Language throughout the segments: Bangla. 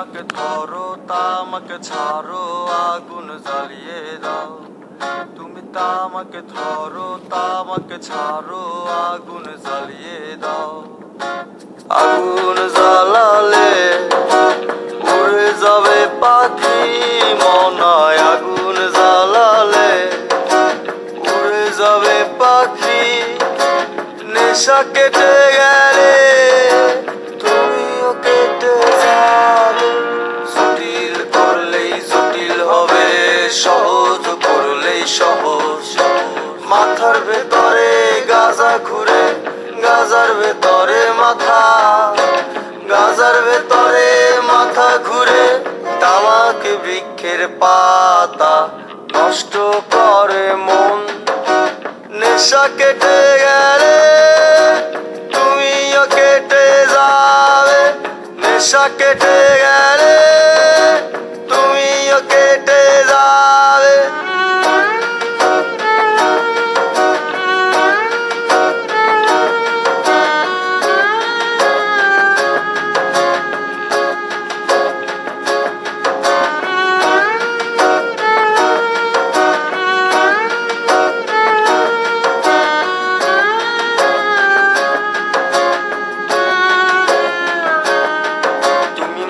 আমাকে ধরো তামাকে ছাড়ো আগুন জ্বালিয়ে দাও। তুমি তামাকে ধরো তামাকে ছাড়ো আগুন জ্বালিয়ে দাও। আগুন জ্বালালে উড়ে যাবে পাখি মনায়, আগুন জ্বালালে উড়ে যাবে পাখি। নেশা কেটে গেলে তুমিও কেটে যাবে। জটিল করলেই জটিল হবে, সহজ করলেই সহজ। মাথার ভেতরে গাজা ঘুরে, গাজার ভেতরে মাথা, গাজার ভেতরে মাথা ঘুরে। তামাক বৃক্ষের পাতা নষ্ট করে মন। নেশা কেটে গেলে তুমিও কেটে যাবে। নেশা কেটে গেলে তুমিও কেটে যাবে।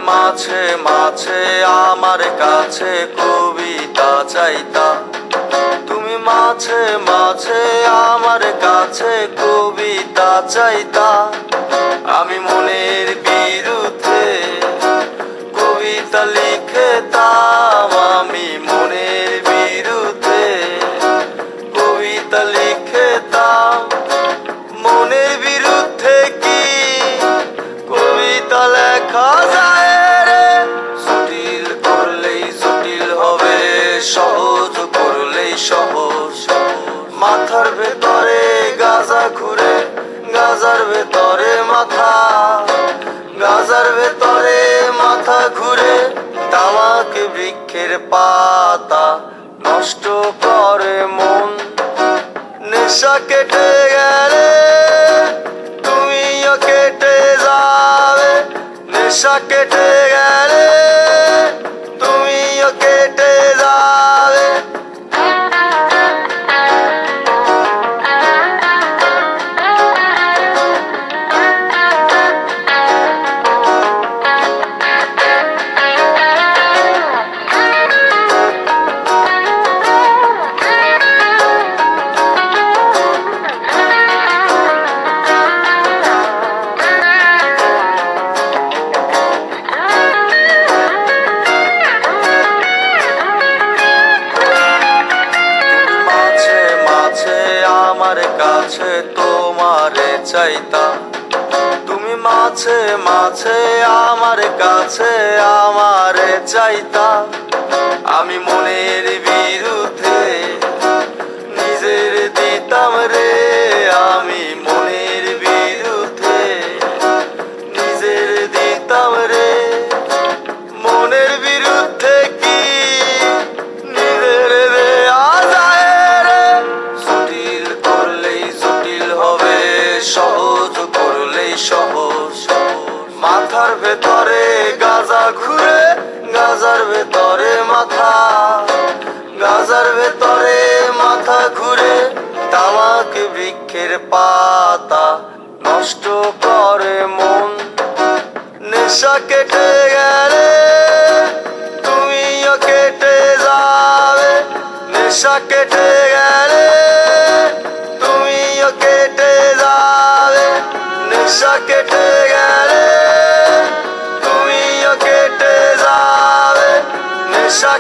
মাঝে মাঝে আমার কাছে কবিতা চাইতা। তুমি মাঝে মাঝে আমার কাছে কবিতা চাইতা। আমি মনের বিরুদ্ধে কবিতা লিখতাম। আমি মনের বিরুদ্ধে কবিতা লিখতাম। মনের বিরুদ্ধে কি কবিতা লেখা যায়? সহজ করলেই সহজ। মাথার ভেতরে গাজা ঘুরে, গাজার ভেতরে মাথা, গাজার ভেতরে মাথা ঘুরে। তামাক বৃক্ষের পাতা নষ্ট করে মন। নেশা কেটে গেলে তুমিও কেটে যাবে। নেশা কেটে গেলে তুমিও কেটে যাবে। আমার কাছে তোমারে চাইতা। তুমি মাঝে মাঝে আমার কাছে আমারে চাইতা। আমি মনের বিরুদ্ধে নিজের দিতাম রে। আমি মনের বিরুদ্ধে নিজের দিতাম রে। মনের বিরুদ্ধে কি নিজের দেয়া যায় রে? জটিল করলেই জটিল হবে, সহজ করলেই সহজ। মাথার ভেতরে গাজা ঘুরে, গাজার ভেতরে মাথা, গাজার ভেতরে মাথা ঘুরে। তামাক বৃক্ষের পাতা নষ্ট করে মন। নেশা কেটে গেলে তুমিও কেটে যাবে। নেশা কেটে গেলে তুমিও কেটে যাবে। নেশা কেটে গেলে তুমিও কেটে যাবে। নেশা